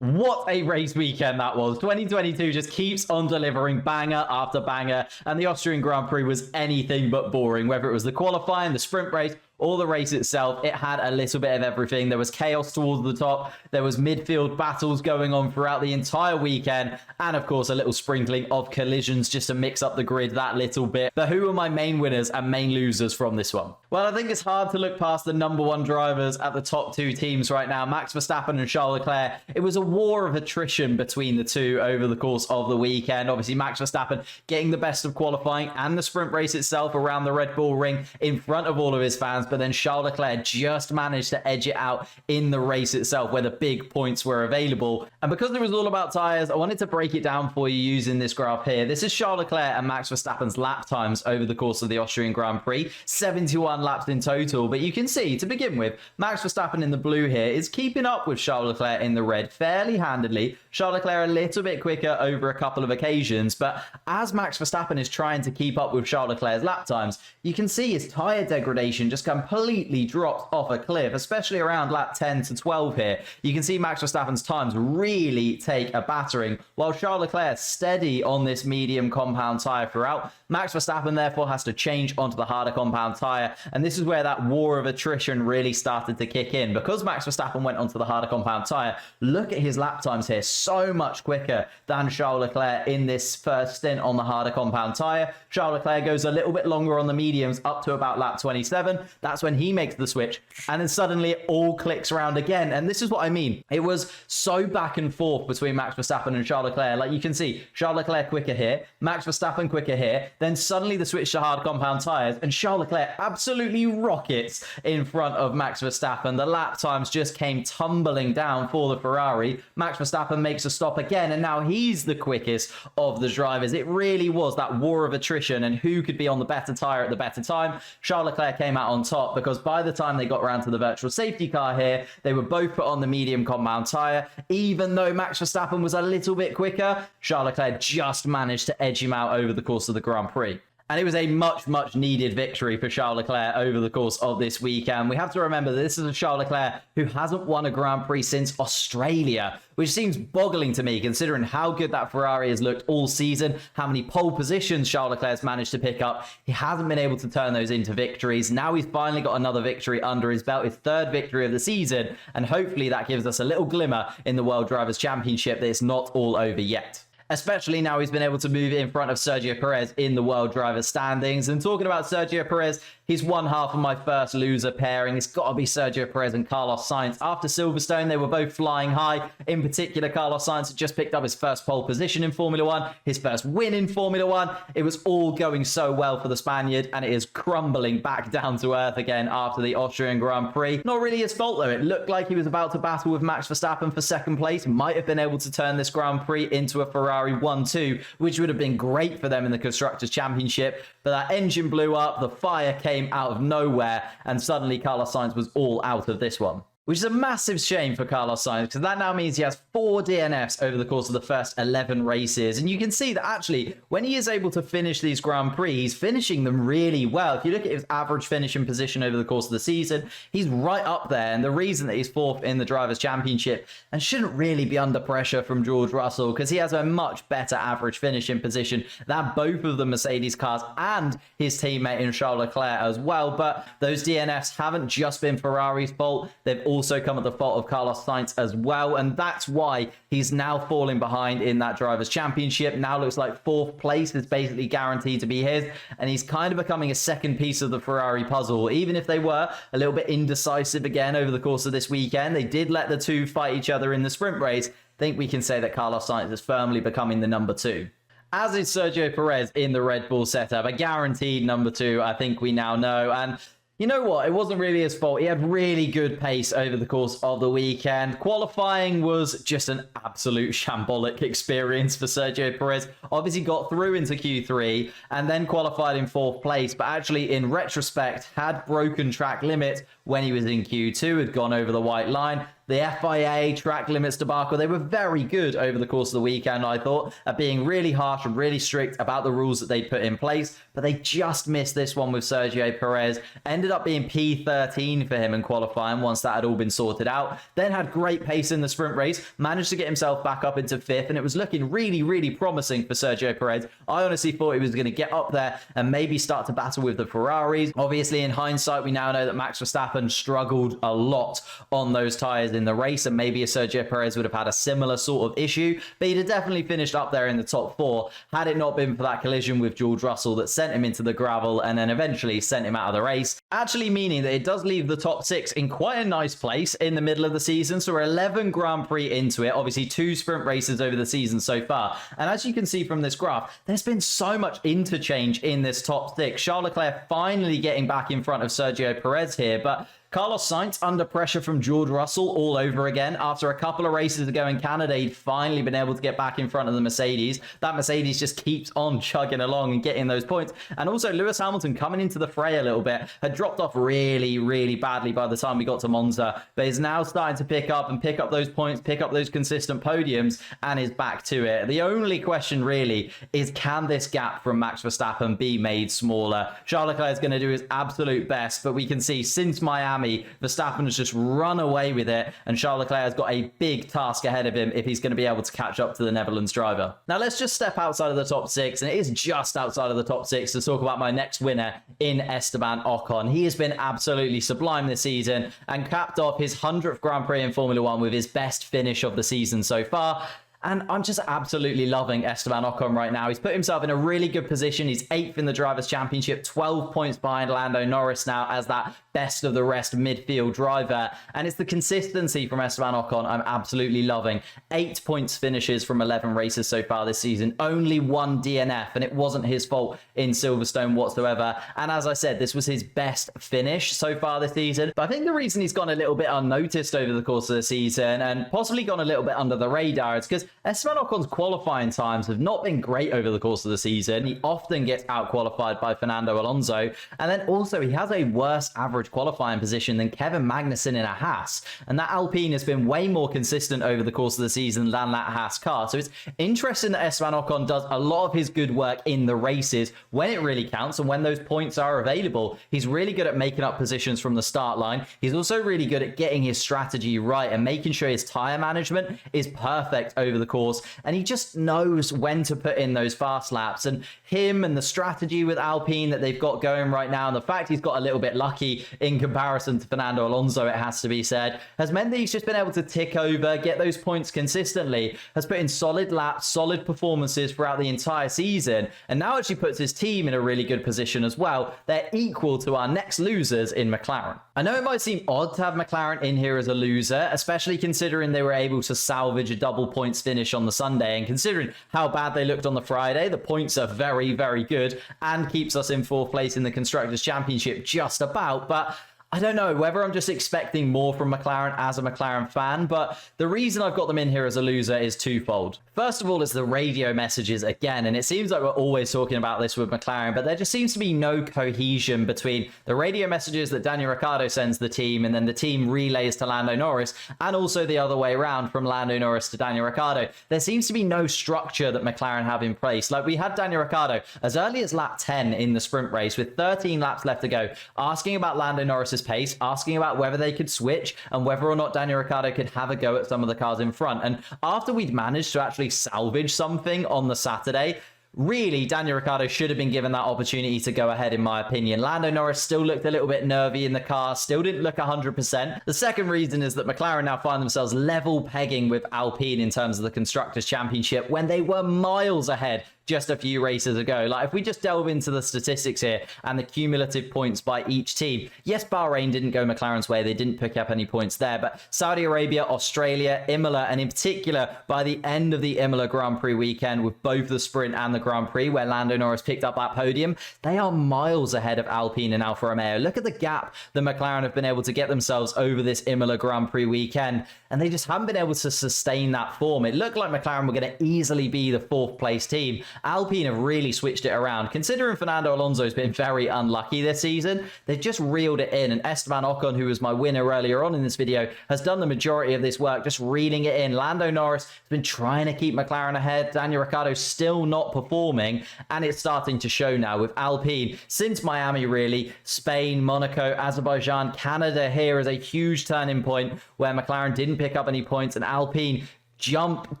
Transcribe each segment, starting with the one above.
What a race weekend that was. 2022 just keeps on delivering banger after banger, and the Austrian Grand Prix was anything but boring. Whether it was the qualifying, the sprint race, or the race itself, it had a little bit of everything. There was chaos towards the top, there was midfield battles going on throughout the entire weekend, and of course a little sprinkling of collisions just to mix up the grid that little bit. But who are my main winners and main losers from this one? Well, I think it's hard to look past the number one drivers at the top two teams right now, Max Verstappen and Charles Leclerc. It was a war of attrition between the two over the course of the weekend. Obviously, Max Verstappen getting the best of qualifying and the sprint race itself around the Red Bull Ring in front of all of his fans, but then Charles Leclerc just managed to edge it out in the race itself where the big points were available. And because it was all about tyres, I wanted to break it down for you using this graph here. This is Charles Leclerc and Max Verstappen's lap times over the course of the Austrian Grand Prix, 71 laps in total. But you can see, to begin with, Max Verstappen in the blue here is keeping up with Charles Leclerc in the red fairly handedly. Charles Leclerc a little bit quicker over a couple of occasions, but as Max Verstappen is trying to keep up with Charles Leclerc's lap times, you can see his tyre degradation just completely dropped off a cliff, especially around lap 10 to 12 here. You can see Max Verstappen's times really take a battering, while Charles Leclerc steady on this medium compound tyre throughout. Max Verstappen therefore has to change onto the harder compound tyre, and this is where that war of attrition really started to kick in. Because Max Verstappen went onto the harder compound tyre, look at his lap times here, so much quicker than Charles Leclerc in this first stint on the harder compound tyre. Charles Leclerc goes a little bit longer on the mediums up to about lap 27. That's when he makes the switch, and then suddenly it all clicks around again. And this is what I mean. It was so back and forth between Max Verstappen and Charles Leclerc. Like you can see, Charles Leclerc quicker here, Max Verstappen quicker here, then suddenly the switch to hard compound tyres, and Charles Leclerc absolutely rockets in front of Max Verstappen. The lap times just came tumbling down for the Ferrari. Max Verstappen makes a stop again, and now he's the quickest of the drivers. It really was that war of attrition and who could be on the better tyre at the better time. Charles Leclerc came out on top because by the time they got around to the virtual safety car here, they were both put on the medium compound tyre. Even though Max Verstappen was a little bit quicker, Charles Leclerc just managed to edge him out over the course of the Grand Prix. And it was a much needed victory for Charles Leclerc over the course of this weekend. We have to remember that this is a Charles Leclerc who hasn't won a Grand Prix since Australia, which seems boggling to me considering how good that Ferrari has looked all season, how many pole positions Charles Leclerc's managed to pick up. He hasn't been able to turn those into victories. Now he's finally got another victory under his belt, his third victory of the season, and hopefully that gives us a little glimmer in the World Drivers' Championship that it's not all over yet. Especially now he's been able to move in front of Sergio Perez in the World Drivers standings. And talking about Sergio Perez, he's one half of my first loser pairing. It's got to be Sergio Perez and Carlos Sainz. After Silverstone, they were both flying high. In particular, Carlos Sainz had just picked up his first pole position in Formula One, his first win in Formula One. It was all going so well for the Spaniard, and it is crumbling back down to earth again after the Austrian Grand Prix. Not really his fault, though. It looked like he was about to battle with Max Verstappen for second place. Might have been able to turn this Grand Prix into a Ferrari 1-2, which would have been great for them in the Constructors' Championship. But that engine blew up, the fire came out of nowhere, and suddenly Carlos Sainz was all out of this one. Which is a massive shame for Carlos Sainz, because that now means he has 4 DNFs over the course of the first 11 races. And you can see that actually, when he is able to finish these Grand Prix, he's finishing them really well. If you look at his average finishing position over the course of the season, he's right up there. And the reason that he's 4th in the Drivers' Championship and shouldn't really be under pressure from George Russell, because he has a much better average finishing position than both of the Mercedes cars and his teammate in Charles Leclerc as well. But those DNFs haven't just been Ferrari's fault. They've also come at the fault of Carlos Sainz as well, and that's why he's now falling behind in that Drivers' Championship. Now looks like 4th place is basically guaranteed to be his, and he's kind of becoming a second piece of the Ferrari puzzle. Even if they were a little bit indecisive again over the course of this weekend, they did let the two fight each other in the sprint race. I think we can say that Carlos Sainz is firmly becoming the number 2. As is Sergio Perez in the Red Bull setup, a guaranteed number 2, I think we now know. And you know what? It wasn't really his fault. He had really good pace over the course of the weekend. Qualifying was just an absolute shambolic experience for Sergio Perez. Obviously got through into Q3 and then qualified in 4th place, but actually in retrospect had broken track limits when he was in Q2, had gone over the white line. The FIA track limits debacle, they were very good over the course of the weekend, I thought, at being really harsh and really strict about the rules that they put in place, but they just missed this one with Sergio Perez. Ended up being P13 for him in qualifying once that had all been sorted out. Then had great pace in the sprint race, managed to get himself back up into 5th, and it was looking really, really promising for Sergio Perez. I honestly thought he was going to get up there and maybe start to battle with the Ferraris. Obviously, in hindsight, we now know that Max Verstappen struggled a lot on those tyres in the race, and maybe a Sergio Perez would have had a similar sort of issue, but he'd have definitely finished up there in the top 4 had it not been for that collision with George Russell that sent him into the gravel and then eventually sent him out of the race, actually meaning that it does leave the top 6 in quite a nice place in the middle of the season. So we're 11 Grand Prix into it, obviously 2 sprint races over the season so far, and as you can see from this graph, there's been so much interchange in this top 6. Charles Leclerc finally getting back in front of Sergio Perez here, but Carlos Sainz under pressure from George Russell all over again. After a couple of races ago in Canada, he'd finally been able to get back in front of the Mercedes. That Mercedes just keeps on chugging along and getting those points. And also Lewis Hamilton coming into the fray a little bit, had dropped off really, really badly by the time we got to Monza, but is now starting to pick up those points, pick up those consistent podiums, and is back to it. The only question really is, can this gap from Max Verstappen be made smaller? Charles Leclerc is going to do his absolute best, but we can see since Miami, Verstappen has just run away with it, and Charles Leclerc has got a big task ahead of him if he's going to be able to catch up to the Netherlands driver. Now let's just step outside of the top 6, and it is just outside of the top 6 to talk about my next winner in Esteban Ocon. He has been absolutely sublime this season and capped off his 100th Grand Prix in Formula 1 with his best finish of the season so far. And I'm just absolutely loving Esteban Ocon right now. He's put himself in a really good position. He's 8th in the Drivers' Championship, 12 points behind Lando Norris now as that best of the rest midfield driver. And it's the consistency from Esteban Ocon I'm absolutely loving. 8 points finishes from 11 races so far this season. Only 1 DNF, and it wasn't his fault in Silverstone whatsoever. And as I said, this was his best finish so far this season. But I think the reason he's gone a little bit unnoticed over the course of the season and possibly gone a little bit under the radar is because Esteban Ocon's qualifying times have not been great over the course of the season. He often gets out-qualified by Fernando Alonso, and then also he has a worse average qualifying position than Kevin Magnussen in a Haas, and that Alpine has been way more consistent over the course of the season than that Haas car. So it's interesting that Esteban Ocon does a lot of his good work in the races when it really counts and when those points are available. He's really good at making up positions from the start line. He's also really good at getting his strategy right and making sure his tire management is perfect over the course, and he just knows when to put in those fast laps. And him and the strategy with Alpine that they've got going right now, and the fact he's got a little bit lucky in comparison to Fernando Alonso, it has to be said, has meant that he's just been able to tick over, get those points consistently, has put in solid laps, solid performances throughout the entire season, and now actually puts his team in a really good position as well. They're equal to our next losers in McLaren. I know it might seem odd to have McLaren in here as a loser, especially considering they were able to salvage a double points finish on the Sunday, and considering how bad they looked on the Friday, the points are very, very good and keeps us in 4th place in the Constructors' Championship just about. But I don't know whether I'm just expecting more from McLaren as a McLaren fan, but the reason I've got them in here as a loser is twofold. First of all, is the radio messages again, and it seems like we're always talking about this with McLaren, but there just seems to be no cohesion between the radio messages that Daniel Ricciardo sends the team and then the team relays to Lando Norris, and also the other way around from Lando Norris to Daniel Ricciardo. There seems to be no structure that McLaren have in place. Like, we had Daniel Ricciardo as early as lap 10 in the sprint race with 13 laps left to go, asking about Lando Norris's pace, asking about whether they could switch and whether or not Daniel Ricciardo could have a go at some of the cars in front. And after we'd managed to actually salvage something on the Saturday, really, Daniel Ricciardo should have been given that opportunity to go ahead, in my opinion. Lando Norris still looked a little bit nervy in the car, still didn't look 100%. The second reason is that McLaren now find themselves level pegging with Alpine in terms of the Constructors' Championship when they were miles ahead just a few races ago. Like, if we just delve into the statistics here and the cumulative points by each team, yes, Bahrain didn't go McLaren's way, they didn't pick up any points there, but Saudi Arabia, Australia, Imola, and in particular by the end of the Imola Grand Prix weekend, with both the sprint and the Grand Prix where Lando Norris picked up that podium, they are miles ahead of Alpine and Alfa Romeo. Look at the gap that McLaren have been able to get themselves over this Imola Grand Prix weekend. and they just haven't been able to sustain that form. It looked like McLaren were going to easily be the 4th place team. Alpine have really switched it around. Considering Fernando Alonso has been very unlucky this season, they've just reeled it in, and Esteban Ocon, who was my winner earlier on in this video, has done the majority of this work, just reeling it in. Lando Norris has been trying to keep McLaren ahead. Daniel Ricciardo still not performing, and it's starting to show now with Alpine. Since Miami, really, Spain, Monaco, Azerbaijan, Canada here is a huge turning point where McLaren didn't pick up any points, and Alpine jump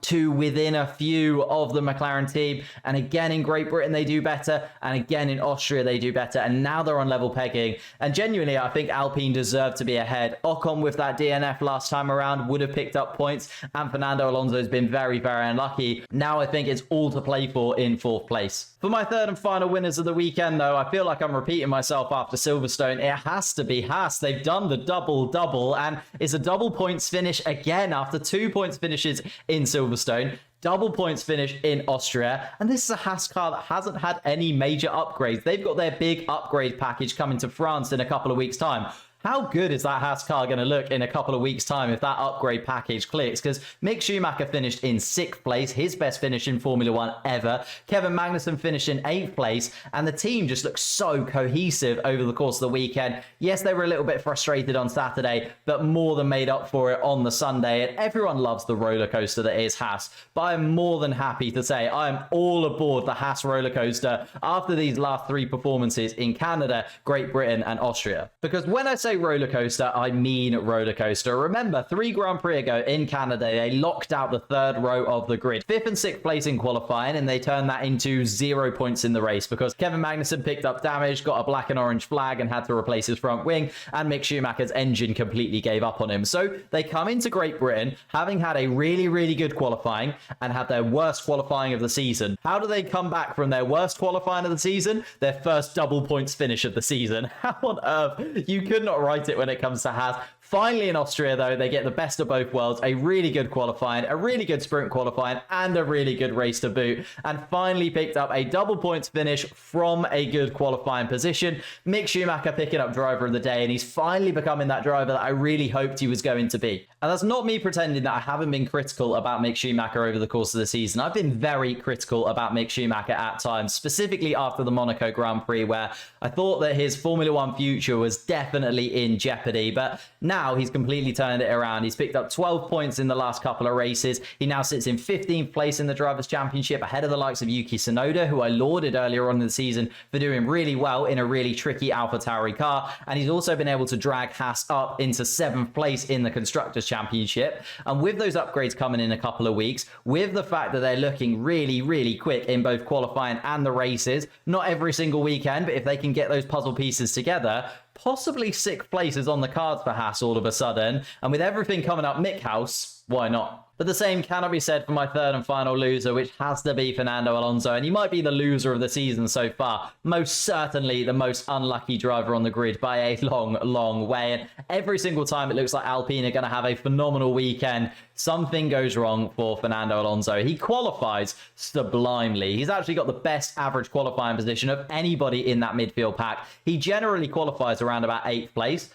to within a few of the McLaren team. And again, in Great Britain, they do better. And again, in Austria, they do better. And now they're on level pegging. And genuinely, I think Alpine deserve to be ahead. Ocon with that DNF last time around would have picked up points. And Fernando Alonso has been very, very unlucky. Now I think it's all to play for in 4th place. For my 3rd and final winners of the weekend, though, I feel like I'm repeating myself after Silverstone. It has to be Haas. They've done the double-double, and it's a double points finish again after 2 points finishes in Silverstone. Double points finish in Austria, and this is a Haas car that hasn't had any major upgrades. They've got their big upgrade package coming to France in a couple of weeks' time. How good is that Haas car going to look in a couple of weeks' time if that upgrade package clicks? Because Mick Schumacher finished in 6th place, his best finish in Formula 1 ever. Kevin Magnussen finished in 8th place, and the team just looks so cohesive over the course of the weekend. Yes, they were a little bit frustrated on Saturday, but more than made up for it on the Sunday, and everyone loves the roller coaster that is Haas. But I'm more than happy to say I am all aboard the Haas roller coaster after these last 3 performances in Canada, Great Britain, and Austria. Because when I say roller coaster, I mean roller coaster. Remember, 3 Grand Prix ago in Canada, they locked out the 3rd row of the grid. 5th and 6th place in qualifying, and they turned that into 0 points in the race because Kevin Magnussen picked up damage, got a black and orange flag, and had to replace his front wing, and Mick Schumacher's engine completely gave up on him. So they come into Great Britain having had a really, really good qualifying and had their worst qualifying of the season. How do they come back from their worst qualifying of the season? Their first double points finish of the season. How on earth? You could not write it when it comes to Haas. Finally, in Austria, though, they get the best of both worlds, a really good qualifying, a really good sprint qualifying, and a really good race to boot, and finally picked up a double points finish from a good qualifying position. Mick Schumacher picking up driver of the day, and he's finally becoming that driver that I really hoped he was going to be. And that's not me pretending that I haven't been critical about Mick Schumacher over the course of the season. I've been very critical about Mick Schumacher at times, specifically after the Monaco Grand Prix, where I thought that his Formula 1 future was definitely in jeopardy, but now he's completely turned it around. He's picked up 12 points in the last couple of races. He now sits in 15th place in the Drivers' Championship, ahead of the likes of Yuki Tsunoda, who I lauded earlier on in the season for doing really well in a really tricky AlphaTauri car. And he's also been able to drag Haas up into 7th place in the Constructors' Championship. And with those upgrades coming in a couple of weeks, with the fact that they're looking really, really quick in both qualifying and the races, not every single weekend, but if they can get those puzzle pieces together, possibly 6th place is on the cards for Haas all of a sudden. And with everything coming up Mick House, why not? But the same cannot be said for my 3rd and final loser, which has to be Fernando Alonso. And he might be the loser of the season so far. Most certainly the most unlucky driver on the grid by a long, long way. And every single time it looks like Alpine are going to have a phenomenal weekend, something goes wrong for Fernando Alonso. He qualifies sublimely. He's actually got the best average qualifying position of anybody in that midfield pack. He generally qualifies around about 8th place,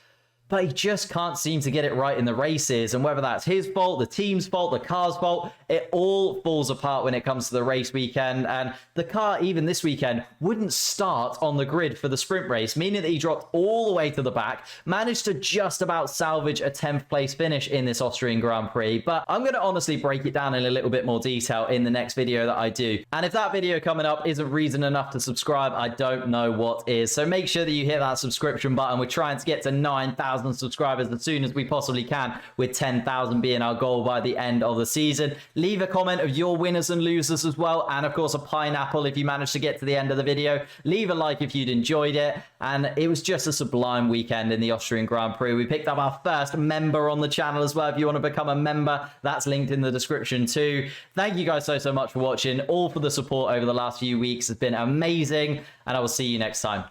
but he just can't seem to get it right in the races. And whether that's his fault, the team's fault, the car's fault, it all falls apart when it comes to the race weekend. And the car, even this weekend, wouldn't start on the grid for the sprint race, meaning that he dropped all the way to the back, managed to just about salvage a 10th place finish in this Austrian Grand Prix. But I'm going to honestly break it down in a little bit more detail in the next video that I do. And if that video coming up isn't reason enough to subscribe, I don't know what is. So make sure that you hit that subscription button. We're trying to get to 9,000 subscribers as soon as we possibly can, with 10,000 being our goal by the end of the season. Leave a comment of your winners and losers as well, and of course a pineapple if you managed to get to the end of the video. Leave a like if you'd enjoyed it. And it was just a sublime weekend in the Austrian Grand Prix. We picked up our first member on the channel as well. If you want to become a member, that's linked in the description too. Thank you guys so much for watching, all for the support over the last few weeks. It's been amazing, and I will see you next time.